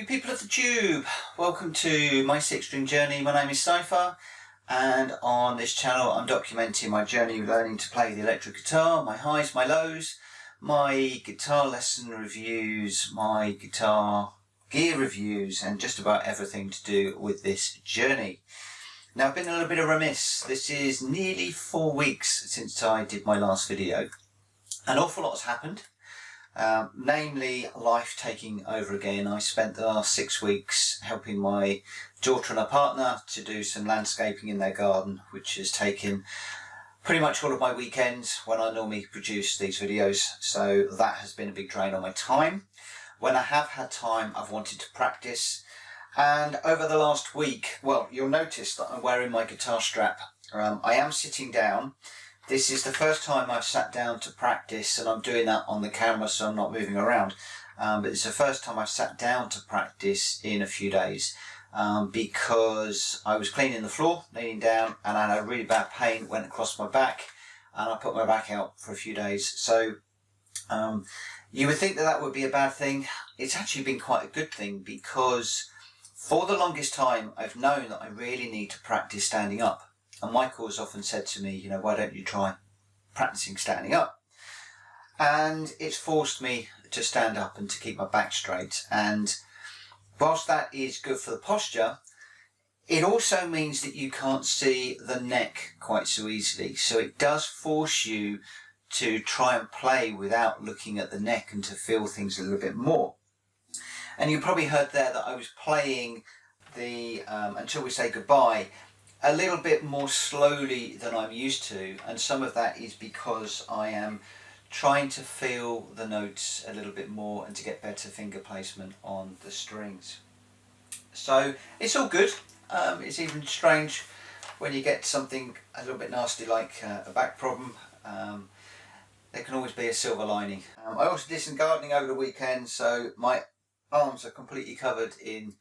people of the tube, welcome to my 6-string journey. My name is Cypher, and on this channel I'm documenting my journey learning to play the electric guitar, my highs, my lows, my guitar lesson reviews, my guitar gear reviews, and just about everything to do with this journey. Now, I've been a little bit remiss. This is nearly 4 weeks since I did my last video. An awful lot has happened. Namely, life taking over again. I spent the last 6 weeks helping my daughter and her partner to do some landscaping in their garden, which has taken pretty much all of my weekends when I normally produce these videos. So that has been a big drain on my time. When I have had time, I've wanted to practice. And over the last week, well, you'll notice that I'm wearing my guitar strap. I am sitting down. This is the first time I've sat down to practice, and I'm doing that on the camera so I'm not moving around. But it's the first time I've sat down to practice in a few days because I was cleaning the floor, leaning down, and I had a really bad pain, went across my back, and I put my back out for a few days. So you would think that that would be a bad thing. It's actually been quite a good thing because for the longest time I've known that I really need to practice standing up. And Michael has often said to me, you know, why don't you try practicing standing up? And it's forced me to stand up and to keep my back straight. And whilst that is good for the posture, it also means that you can't see the neck quite so easily. So it does force you to try and play without looking at the neck and to feel things a little bit more. And you probably heard there that I was playing the Until We Say Goodbye a little bit more slowly than I'm used to, and some of that is because I am trying to feel the notes a little bit more and to get better finger placement on the strings. So it's all good. It's even strange when you get something a little bit nasty like a back problem. There can always be a silver lining. I also did some gardening over the weekend, so my arms are completely covered in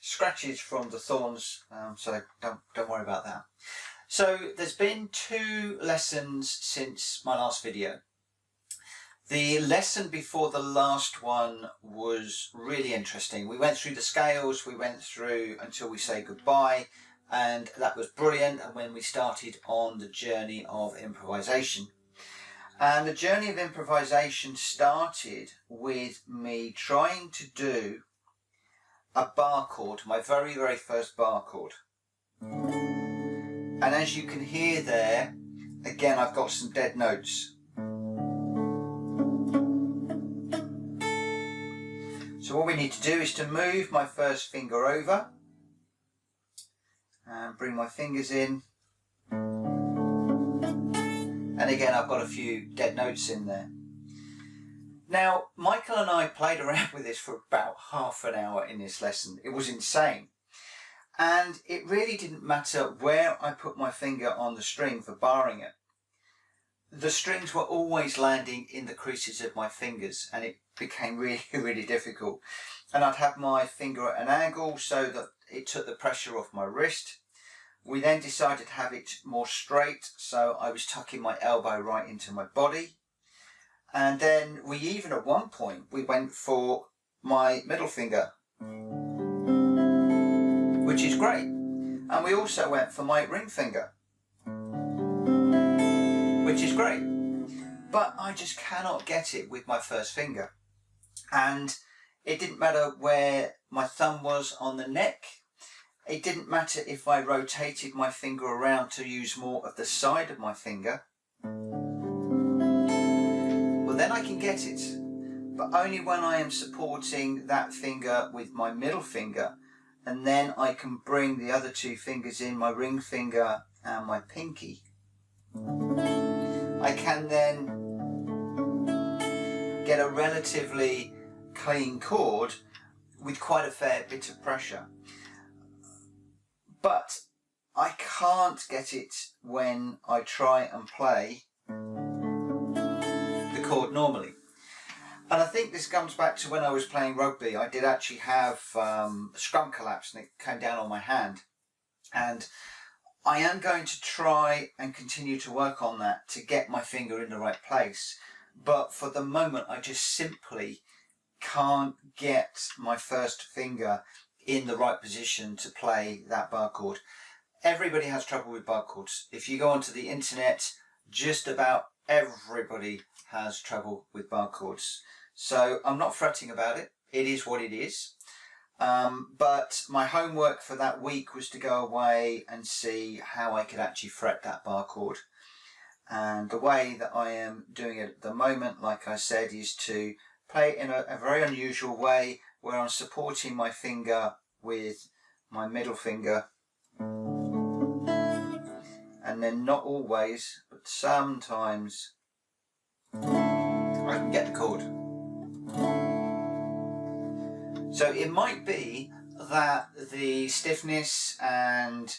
scratches from the thorns, so don't worry about that. So there's been 2 lessons since my last video. The lesson before the last one was really interesting. We went through the scales, we went through Until We Say Goodbye, and that was brilliant. And when we started on the journey of improvisation. And the journey of improvisation started with me trying to do a bar chord, my very first bar chord. And as you can hear there, again I've got some dead notes. So what we need to do is to move my first finger over and bring my fingers in. And again I've got a few dead notes in there. Now, Michael and I played around with this for about half an hour in this lesson. It was insane. And it really didn't matter where I put my finger on the string for barring it. The strings were always landing in the creases of my fingers, and it became really difficult. And I'd have my finger at an angle so that it took the pressure off my wrist. We then decided to have it more straight, so I was tucking my elbow right into my body. And then we even at one point, we went for my middle finger, which is great. And we also went for my ring finger, which is great. But I just cannot get it with my first finger. And it didn't matter where my thumb was on the neck. It didn't matter if I rotated my finger around to use more of the side of my finger. Then I can get it, but only when I am supporting that finger with my middle finger, and then I can bring the other 2 fingers in, my ring finger and my pinky. I can then get a relatively clean chord with quite a fair bit of pressure. But I can't get it when I try and play chord normally. And I think this comes back to when I was playing rugby. I did actually have a scrum collapse and it came down on my hand. And I am going to try and continue to work on that to get my finger in the right place. But for the moment, I just simply can't get my first finger in the right position to play that bar chord. Everybody has trouble with bar chords. If you go onto the internet, just about everybody has trouble with bar chords. So I'm not fretting about it. It is what it is. But my homework for that week was to go away and see how I could actually fret that bar chord. And the way that I am doing it at the moment, like I said, is to play it in a very unusual way where I'm supporting my finger with my middle finger. And then not always, but sometimes I can get the chord. So it might be that the stiffness and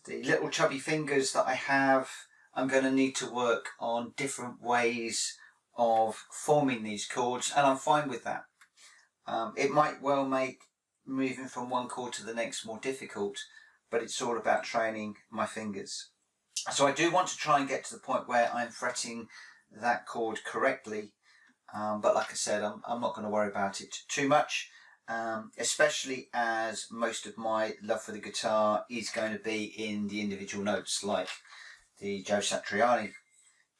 the little chubby fingers that I have, I'm going to need to work on different ways of forming these chords, and I'm fine with that. It might well make moving from one chord to the next more difficult, but it's all about training my fingers. So I do want to try and get to the point where I'm fretting that chord correctly, but like I said, I'm not going to worry about it too much. Especially as most of my love for the guitar is going to be in the individual notes, like the Joe Satriani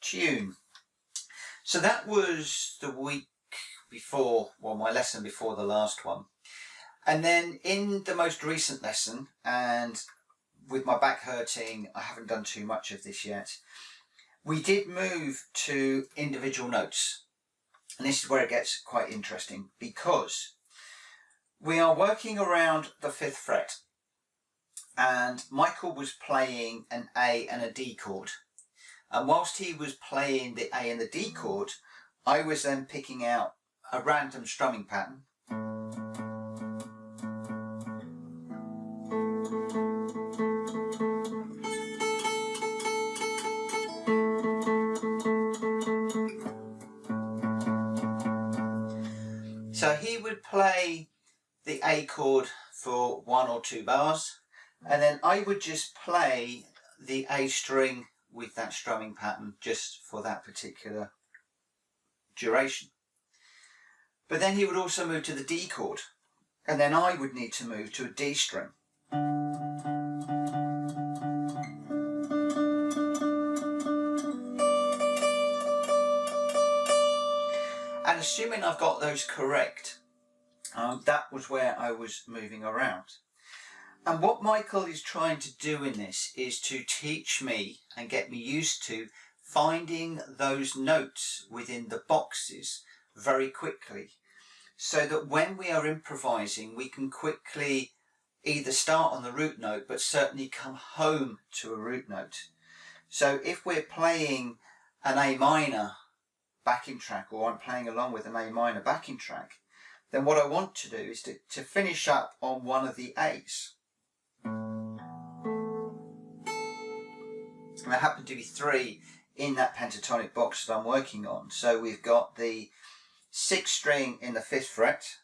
tune. So that was the week before, well, my lesson before the last one. And then in the most recent lesson, and with my back hurting, I haven't done too much of this yet, we did move to individual notes. And this is where it gets quite interesting, because we are working around the 5th fret, and Michael was playing an A and a D chord, and whilst he was playing the A and the D chord, I was then picking out a random strumming pattern. So he would play the A chord for 1 or 2 bars, and then I would just play the A string with that strumming pattern just for that particular duration. But then he would also move to the D chord, and then I would need to move to a D string. And assuming I've got those correct, that was where I was moving around. And what Michael is trying to do in this is to teach me and get me used to finding those notes within the boxes very quickly, so that when we are improvising, we can quickly either start on the root note, but certainly come home to a root note. So if we're playing an A minor backing track, or I'm playing along with an A minor backing track, then what I want to do is to finish up on one of the A's. And there happen to be 3 in that pentatonic box that I'm working on. So we've got the 6th string in the 5th fret,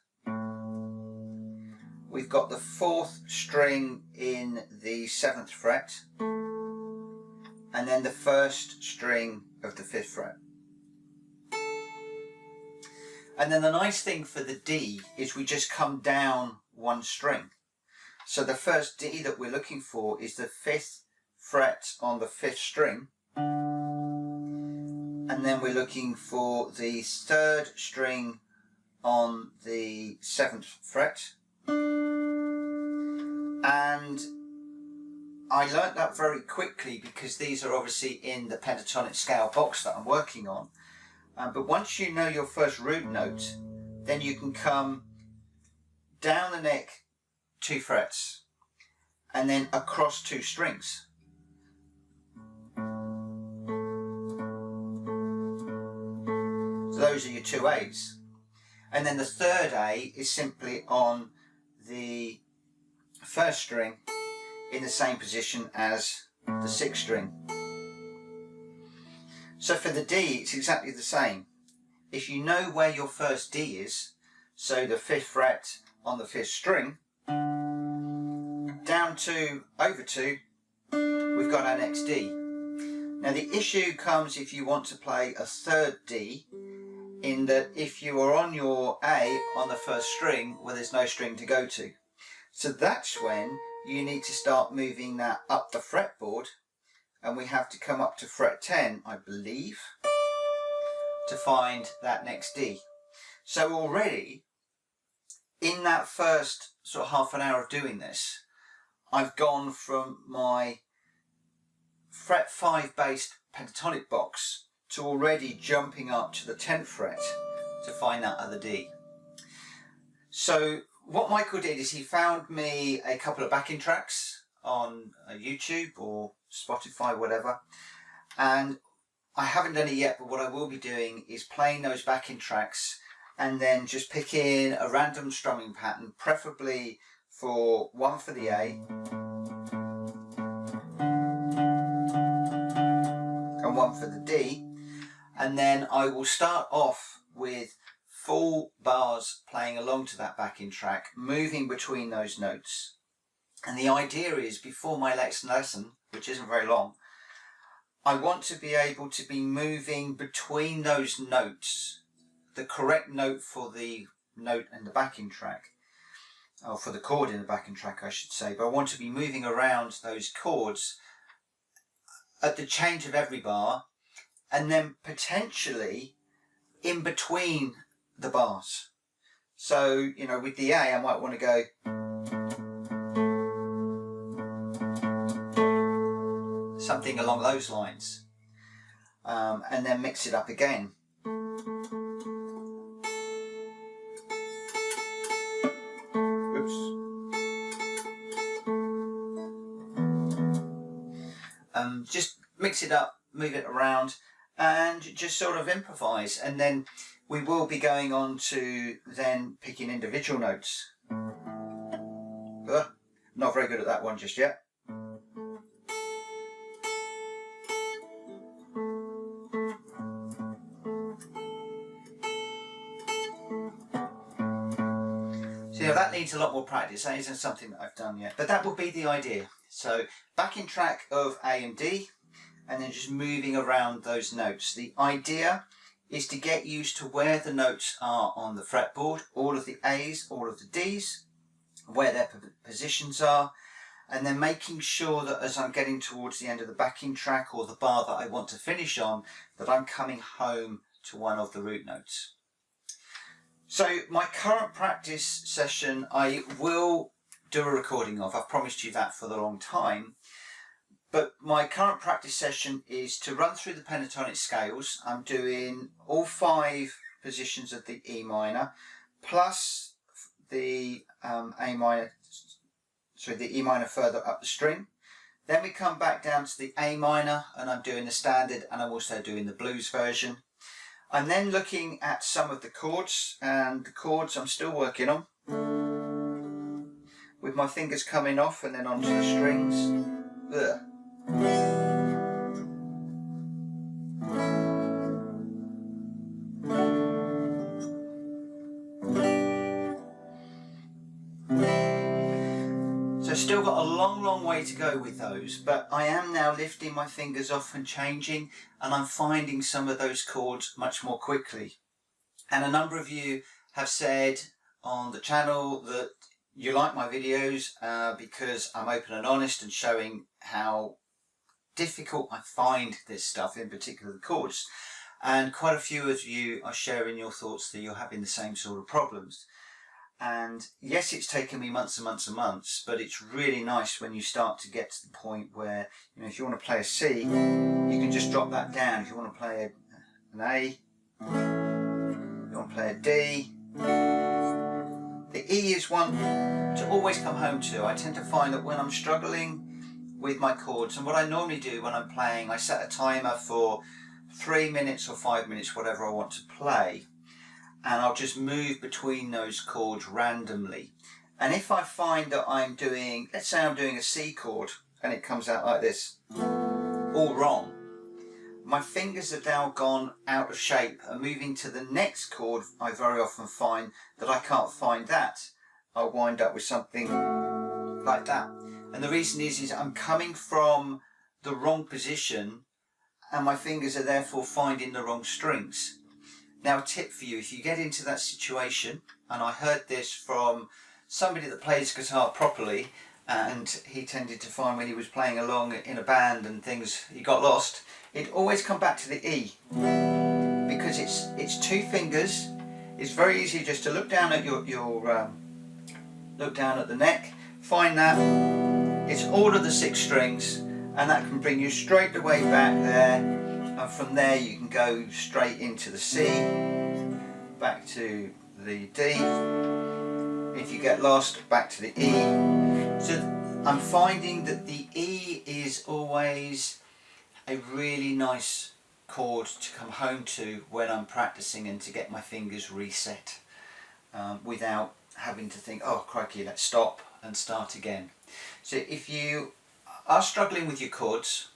we've got the 4th string in the 7th fret, and then the 1st string of the 5th fret. And then the nice thing for the D is we just come down 1 string. So the first D that we're looking for is the 5th fret on the 5th string. And then we're looking for the 3rd string on the 7th fret. And I learnt that very quickly because these are obviously in the pentatonic scale box that I'm working on. But once you know your first root note, then you can come down the neck 2 frets and then across 2 strings. So those are your 2 A's. And then the 3rd A is simply on the 1st string in the same position as the 6th string. So for the D, it's exactly the same. If you know where your first D is, so the 5th fret on the 5th string, down 2, over 2, we've got our next D. Now the issue comes if you want to play a 3rd D, in that if you are on your A on the first string, well, there's no string to go to. So that's when you need to start moving that up the fretboard, and we have to come up to fret 10, I believe, to find that next D. So already in that first sort of half an hour of doing this, I've gone from my fret 5 based pentatonic box to already jumping up to the 10th fret to find that other D. So what Michael did is he found me a couple of backing tracks on YouTube or Spotify, whatever, and I haven't done it yet, but what I will be doing is playing those backing tracks and then just picking a random strumming pattern, preferably for one for the A and one for the D, and then I will start off with full bars playing along to that backing track, moving between those notes. And the idea is, before my next lesson, which isn't very long, I want to be able to be moving between those notes, the correct note for the note in the backing track, or for the chord in the backing track I should say, but I want to be moving around those chords at the change of every bar, and then potentially in between the bars. So, you know, with the A I might want to go something along those lines, and then mix it up again. Oops. Just mix it up, move it around, and just sort of improvise, and then we will be going on to then picking individual notes. Not very good at that one just yet. So yeah, that needs a lot more practice. That isn't something that I've done yet, but that will be the idea. So backing track of A and D, and then just moving around those notes. The idea is to get used to where the notes are on the fretboard, all of the A's, all of the D's, where their positions are, and then making sure that as I'm getting towards the end of the backing track or the bar that I want to finish on, that I'm coming home to one of the root notes. So my current practice session I will do a recording of. I've promised you that for a long time. But my current practice session is to run through the pentatonic scales. I'm doing all 5 positions of the E minor, plus the A minor, sorry, the E minor further up the string. Then we come back down to the A minor, and I'm doing the standard, and I'm also doing the blues version. I'm then looking at some of the chords, and the chords I'm still working on, with my fingers coming off and then onto the strings. Ugh. So still got a long way to go with those, but I am now lifting my fingers off and changing, and I'm finding some of those chords much more quickly. And a number of you have said on the channel that you like my videos because I'm open and honest and showing how difficult I find this stuff, in particular the chords. And quite a few of you are sharing your thoughts that you're having the same sort of problems. And yes, it's taken me months and months and months, but it's really nice when you start to get to the point where, you know, if you want to play a C, you can just drop that down. If you want to play an A, you want to play a D, the E is one to always come home to. I tend to find that when I'm struggling with my chords, and what I normally do when I'm playing, I set a timer for 3 minutes or 5 minutes, whatever I want to play, and I'll just move between those chords randomly. And if I find that I'm doing, let's say I'm doing a C chord and it comes out like this, all wrong, my fingers have now gone out of shape, and moving to the next chord I very often find that I can't find that. I'll wind up with something like that. And the reason is I'm coming from the wrong position, and my fingers are therefore finding the wrong strings. Now a tip for you, if you get into that situation, and I heard this from somebody that plays guitar properly, and he tended to find when he was playing along in a band and things, he got lost, he'd always come back to the E, because it's two fingers. It's very easy just to look down at look down at the neck, find that it's all of the 6 strings, and that can bring you straight away back there, and from there you can go straight into the C, back to the D, if you get lost, back to the E. So I'm finding that the E is always a really nice chord to come home to when I'm practicing, and to get my fingers reset without having to think, oh crikey, let's stop and start again. So if you are struggling with your chords,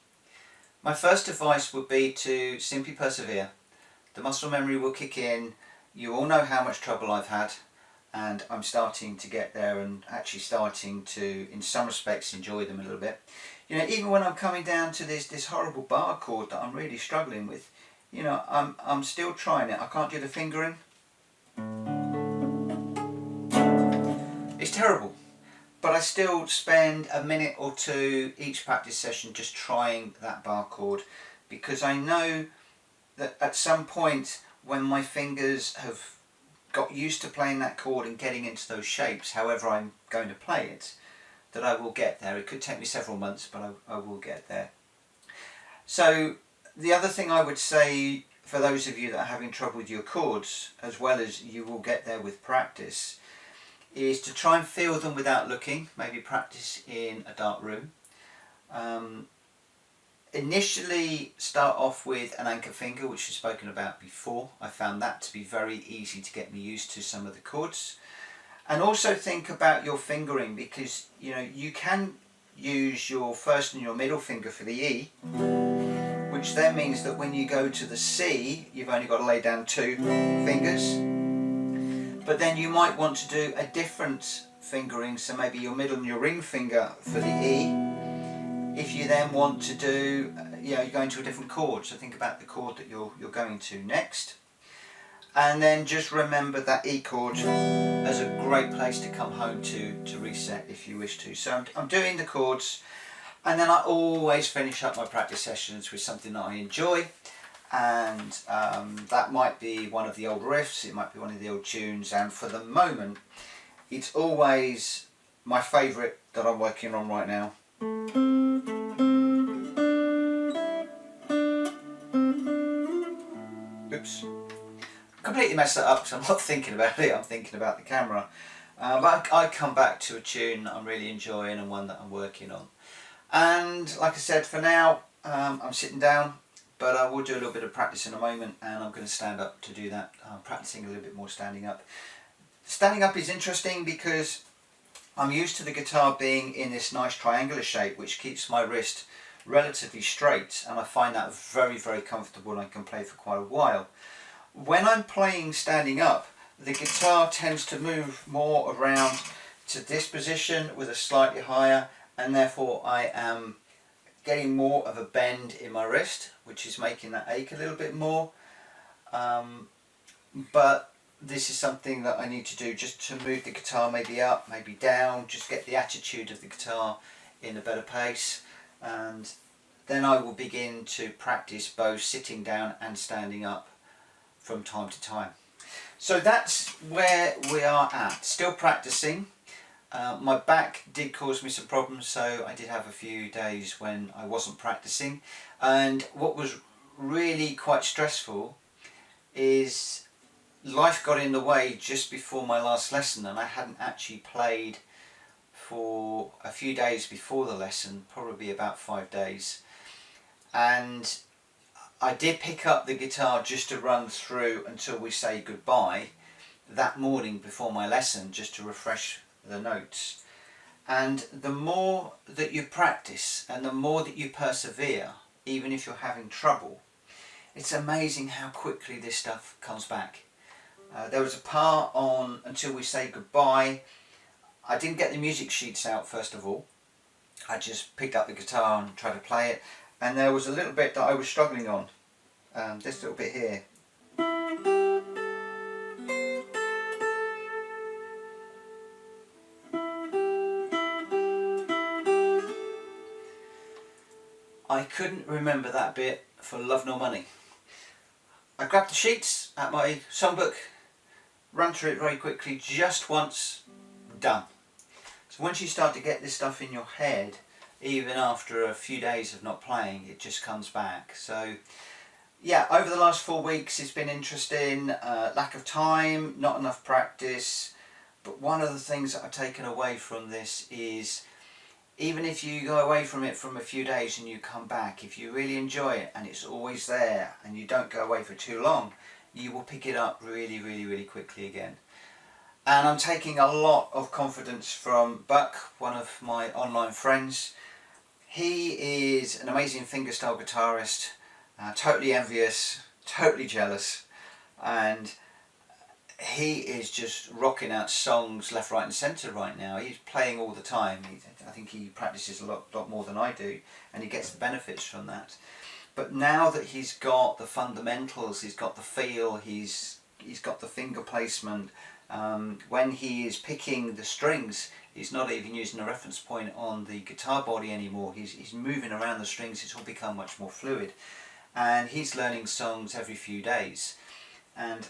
my first advice would be to simply persevere. The muscle memory will kick in. You all know how much trouble I've had, and I'm starting to get there, and actually starting to, in some respects, enjoy them a little bit. You know, even when I'm coming down to this horrible bar chord that I'm really struggling with, you know, I'm still trying it. I can't do the fingering. It's terrible. But I still spend a minute or two each practice session just trying that bar chord, because I know that at some point when my fingers have got used to playing that chord and getting into those shapes, however I'm going to play it, that I will get there. It could take me several months, but I will get there. So the other thing I would say for those of you that are having trouble with your chords, as well as you will get there with practice, is to try and feel them without looking. Maybe practice in a dark room. Initially start off with an anchor finger, which we've spoken about before. I found that to be very easy to get me used to some of the chords. And also think about your fingering, because you know you can use your first and your middle finger for the E, which then means that when you go to the C, you've only got to lay down 2 fingers. But then you might want to do a different fingering, so maybe your middle and your ring finger for the E. If you then want to do, you're going to a different chord, so think about the chord that you're going to next. And then just remember that E chord as a great place to come home to reset if you wish to. So I'm doing the chords, and then I always finish up my practice sessions with something that I enjoy. And that might be one of the old riffs, it might be one of the old tunes, and for the moment it's always my favourite that I'm working on right now. Oops, completely messed that up because I'm not thinking about it, I'm thinking about the camera. But I come back to a tune that I'm really enjoying and one that I'm working on. And like I said, for now I'm sitting down, but I will do a little bit of practice in a moment, and I'm going to stand up to do that. I'm practicing a little bit more standing up. Standing up is interesting because I'm used to the guitar being in this nice triangular shape, which keeps my wrist relatively straight, and I find that very, very comfortable, and I can play for quite a while. When I'm playing standing up, the guitar tends to move more around to this position with a slightly higher, and therefore I am getting more of a bend in my wrist, which is making that ache a little bit more. But this is something that I need to do just to move the guitar maybe up, maybe down, just get the attitude of the guitar in a better pace. And then I will begin to practice both sitting down and standing up from time to time. So that's where we are at, still practicing. My back did cause me some problems, so I did have a few days when I wasn't practicing, and what was really quite stressful is life got in the way just before my last lesson, and I hadn't actually played for a few days before the lesson, probably about 5 days, and I did pick up the guitar just to run through until we say goodbye that morning before my lesson, just to refresh the notes. And the more that you practice and the more that you persevere, even if you're having trouble, it's amazing how quickly this stuff comes back. There was a part on Until We Say Goodbye. I didn't get the music sheets out first of all. I just picked up the guitar and tried to play it, and there was a little bit that I was struggling on, this little bit here. I couldn't remember that bit for love nor money. I grabbed the sheets at my songbook, ran through it very quickly, just once, done. So once you start to get this stuff in your head, even after a few days of not playing, it just comes back. So yeah, over the last 4 weeks it's been interesting. Lack of time, not enough practice, but one of the things that I've taken away from this is, even if you go away from it from a few days and you come back, if you really enjoy it and it's always there and you don't go away for too long, you will pick it up really quickly again. And I'm taking a lot of confidence from Buck, one of my online friends. He is an amazing fingerstyle guitarist, totally envious, totally jealous, and he is just rocking out songs left, right and centre right now. He's playing all the time. I think he practices a lot more than I do, and he gets the benefits from that. But now that he's got the fundamentals, he's got the feel, he's got the finger placement, when he is picking the strings, he's not even using a reference point on the guitar body anymore. He's moving around the strings. It's all become much more fluid, and he's learning songs every few days. And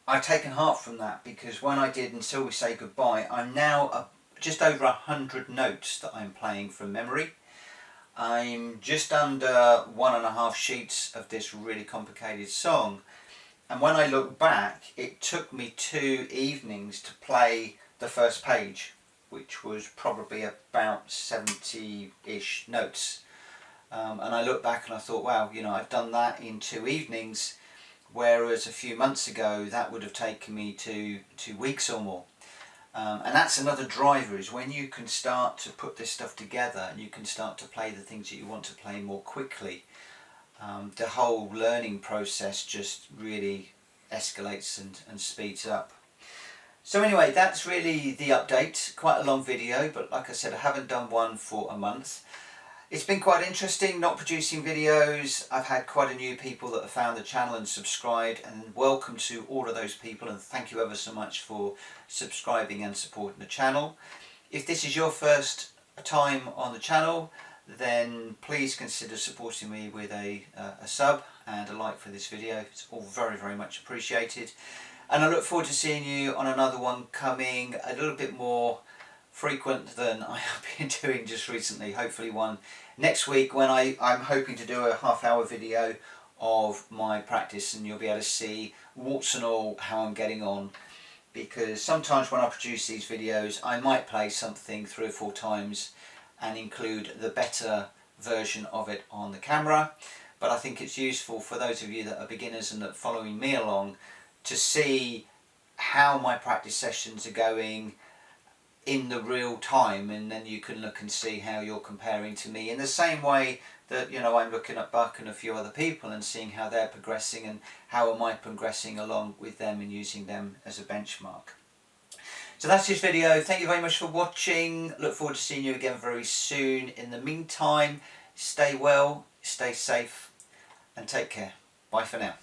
I've taken heart from that, because when I did Until We Say Goodbye, I'm now just over 100 notes that I'm playing from memory. I'm just under 1.5 sheets of this really complicated song, and when I look back, it took me 2 evenings to play the first page, which was probably about 70-ish notes. And I look back and I thought, wow, you know, I've done that in 2 evenings, whereas a few months ago that would have taken me 2 weeks or more. And that's another driver, is when you can start to put this stuff together and you can start to play the things that you want to play more quickly, the whole learning process just really escalates and speeds up. So anyway, that's really the update. Quite a long video, but like I said, I haven't done one for a month. It's been quite interesting not producing videos. I've had quite a few people that have found the channel and subscribed, and welcome to all of those people, and thank you ever so much for subscribing and supporting the channel. If this is your first time on the channel, then please consider supporting me with a sub and a like for this video. It's all very much appreciated, and I look forward to seeing you on another one coming a little bit more frequent than I have been doing just recently. Hopefully one next week, when I'm hoping to do a half-hour video of my practice, and you'll be able to see warts and all how I'm getting on, because sometimes when I produce these videos I might play something 3 or 4 times and include the better version of it on the camera, but I think it's useful for those of you that are beginners and that are following me along to see how my practice sessions are going in the real time, and then you can look and see how you're comparing to me, in the same way that, you know, I'm looking at Buck and a few other people and seeing how they're progressing and how am I progressing along with them and using them as a benchmark. So that's this video. Thank you very much for watching. Look forward to seeing you again very soon. In the meantime, stay well, stay safe and take care. Bye for now.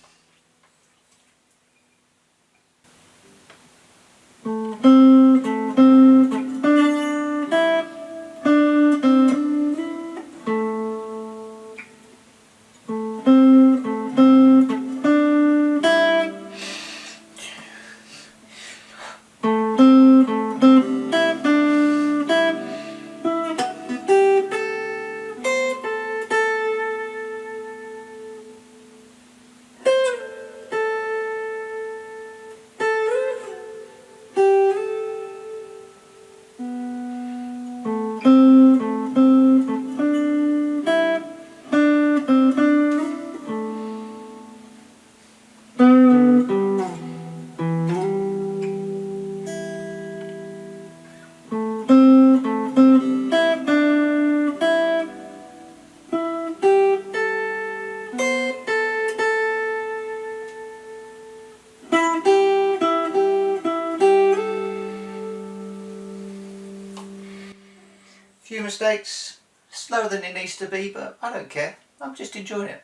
Few mistakes, slower than it needs to be, but I don't care. I'm just enjoying it.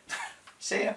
See ya.